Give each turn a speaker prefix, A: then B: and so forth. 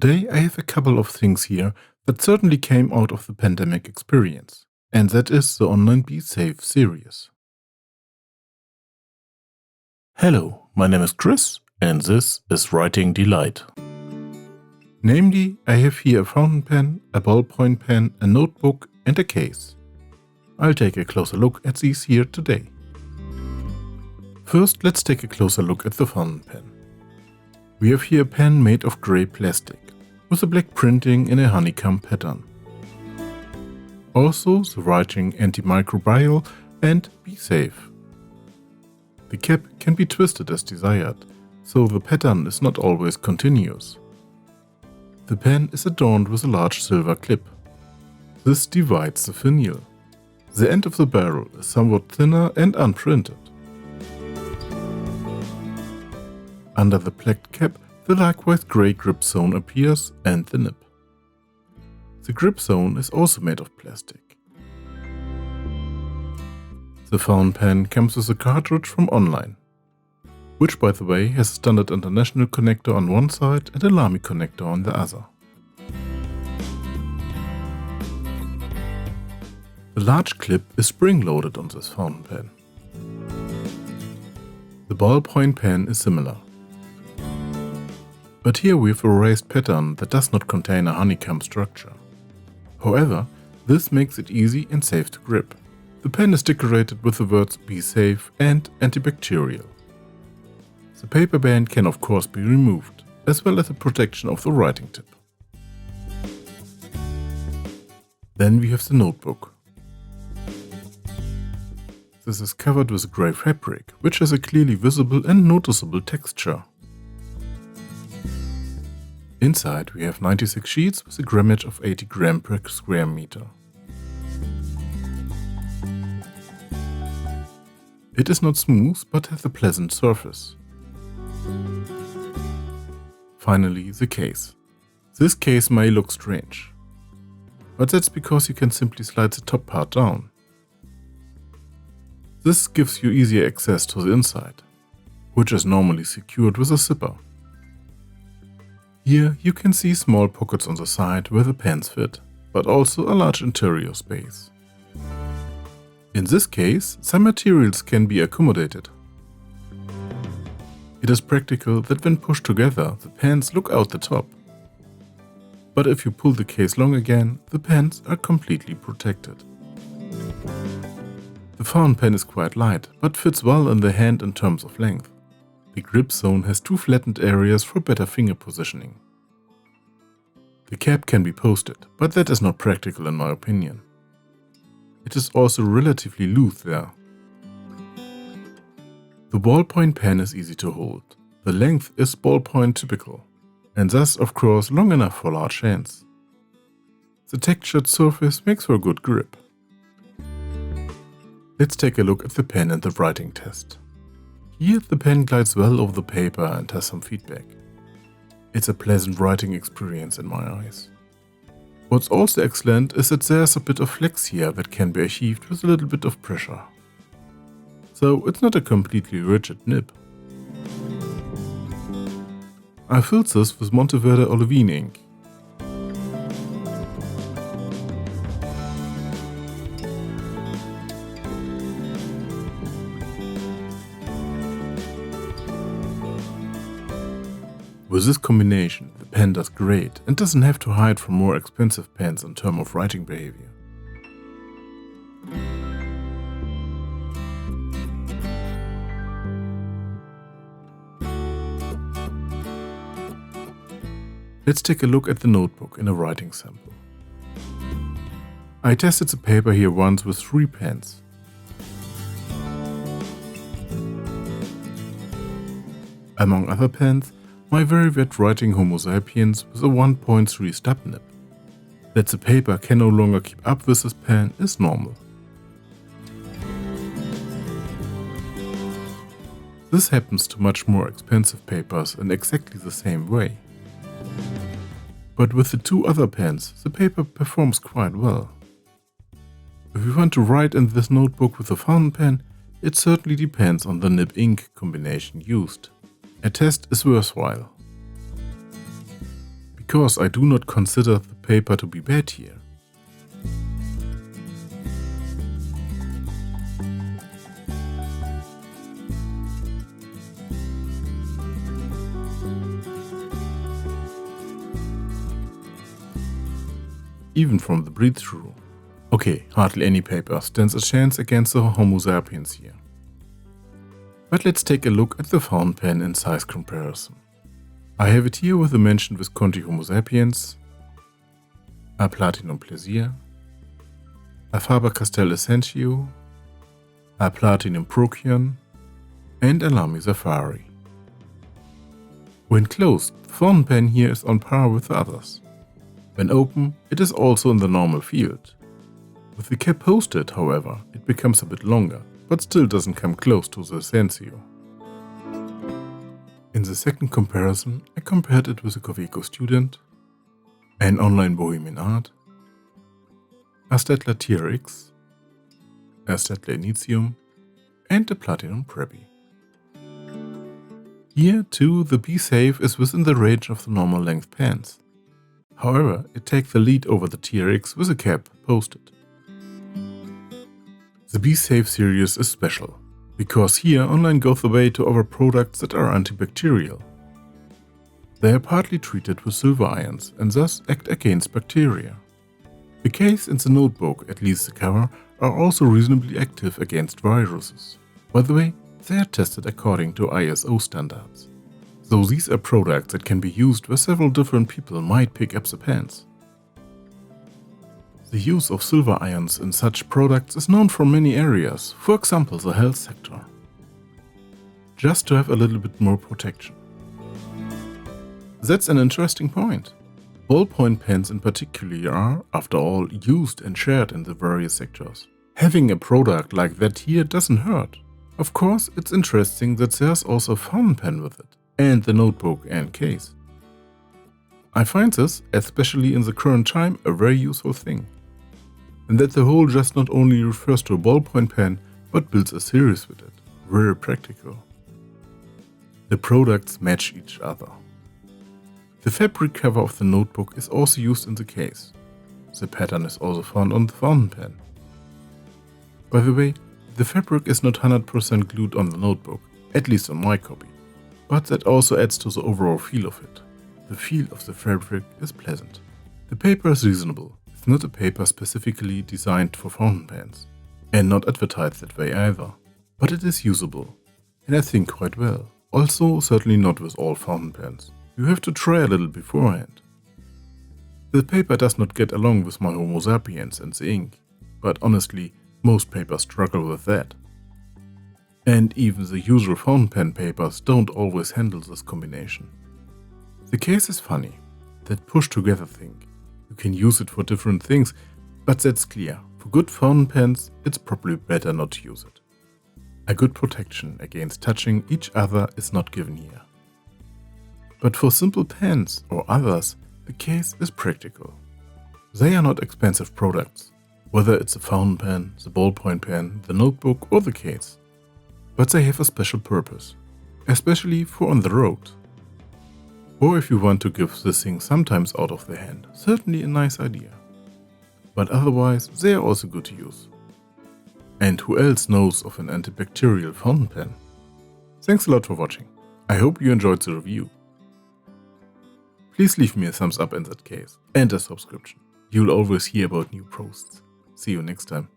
A: Today I have a couple of things here that certainly came out of the pandemic experience, and that is the online Be Safe series. Hello, my name is Chris, and this is Writing Delight. Namely, I have here a fountain pen, a ballpoint pen, a notebook, and a case. I'll take a closer look at these here today. First, let's take a closer look at the fountain pen. We have here a pen made of grey plastic, with a black printing in a honeycomb pattern. Also the writing Antibacterial and Be Safe. The cap can be twisted as desired, so the pattern is not always continuous. The pen is adorned with a large silver clip. This divides the finial. The end of the barrel is somewhat thinner and unprinted. Under the black cap, the likewise grey grip zone appears and the nib. The grip zone is also made of plastic. The fountain pen comes with a cartridge from online, which by the way has a standard international connector on one side and a Lamy connector on the other. The large clip is spring-loaded on this fountain pen. The ballpoint pen is similar. But here we have a raised pattern that does not contain a honeycomb structure. However, this makes it easy and safe to grip. The pen is decorated with the words Be Safe and Antibacterial. The paper band can of course be removed, as well as the protection of the writing tip. Then we have the notebook. This is covered with a grey fabric, which has a clearly visible and noticeable texture. Inside we have 96 sheets with a grammage of 80 gram per square meter. It is not smooth but has a pleasant surface. Finally, the case. This case may look strange, but that's because you can simply slide the top part down. This gives you easier access to the inside, which is normally secured with a zipper. Here you can see small pockets on the side where the pens fit, but also a large interior space. In this case, some materials can be accommodated. It is practical that when pushed together, the pens look out the top. But if you pull the case long again, the pens are completely protected. The fountain pen is quite light, but fits well in the hand in terms of length. The grip zone has two flattened areas for better finger positioning. The cap can be posted, but that is not practical in my opinion. It is also relatively loose there. The ballpoint pen is easy to hold. The length is ballpoint typical, and thus of course long enough for large hands. The textured surface makes for a good grip. Let's take a look at the pen and the writing test. Here the pen glides well over the paper and has some feedback. It's a pleasant writing experience in my eyes. What's also excellent is that there's a bit of flex here that can be achieved with a little bit of pressure. So it's not a completely rigid nib. I filled this with Monteverde olivine ink. With this combination, the pen does great and doesn't have to hide from more expensive pens in terms of writing behavior. Let's take a look at the notebook in a writing sample. I tested the paper here once with 3 pens. Among other pens, my very wet writing Homo sapiens with a 1.3 stub nib. That the paper can no longer keep up with this pen is normal. This happens to much more expensive papers in exactly the same way. But with the 2 other pens, the paper performs quite well. If you want to write in this notebook with a fountain pen, it certainly depends on the nib-ink combination used. A test is worthwhile. because I do not consider the paper to be bad here. Even from the breathe-through. Okay, hardly any paper stands a chance against the Homo sapiens here. But let's take a look at the fountain pen in size comparison. I have it here with the mentioned Visconti Homo sapiens, a Platinum Plaisir, a Faber-Castell Essentio, a Platinum Procyon, and a Lamy Safari. When closed, the fountain pen here is on par with the others. When open, it is also in the normal field. With the cap posted, however, it becomes a bit longer, but still doesn't come close to the Essentio. In the second comparison, I compared it with a Coveco Student, an Online Bohemian Art, a Staedtler TRX, a Staedtler Initium, and a Platinum Preppy. Here too, the be.safe is within the range of the normal length pens. However, it takes the lead over the TRX with a cap posted. The be.safe series is special, because here Online goes the way to our products that are antibacterial. They are partly treated with silver ions and thus act against bacteria. The case and the notebook, at least the cover, are also reasonably active against viruses. By the way, they are tested according to ISO standards. So these are products that can be used where several different people might pick up the pens. The use of silver ions in such products is known from many areas, for example the health sector. Just to have a little bit more protection. That's an interesting point. Ballpoint pens in particular are, after all, used and shared in the various sectors. Having a product like that here doesn't hurt. Of course, it's interesting that there's also a fountain pen with it, and the notebook and case. I find this, especially in the current time, a very useful thing. And that the whole just not only refers to a ballpoint pen, but builds a series with it. Very practical. The products match each other. The fabric cover of the notebook is also used in the case. The pattern is also found on the fountain pen. By the way, the fabric is not 100% glued on the notebook, at least on my copy. But that also adds to the overall feel of it. The feel of the fabric is pleasant. The paper is reasonable. It's not a paper specifically designed for fountain pens, and not advertised that way either. But it is usable, and I think quite well. Also, certainly not with all fountain pens. You have to try a little beforehand. The paper does not get along with my Homo sapiens and the ink, but honestly, most papers struggle with that. And even the usual fountain pen papers don't always handle this combination. The case is funny, that push together thing. You can use it for different things, but that's clear. For good fountain pens, it's probably better not to use it. A good protection against touching each other is not given here. But for simple pens or others, the case is practical. They are not expensive products, whether it's a fountain pen, the ballpoint pen, the notebook or the case. But they have a special purpose, especially for on the road. Or if you want to give this thing sometimes out of the hand, certainly a nice idea. But otherwise, they are also good to use. And who else knows of an antibacterial fountain pen? Thanks a lot for watching. I hope you enjoyed the review. Please leave me a thumbs up in that case, and a subscription. You'll always hear about new posts. See you next time.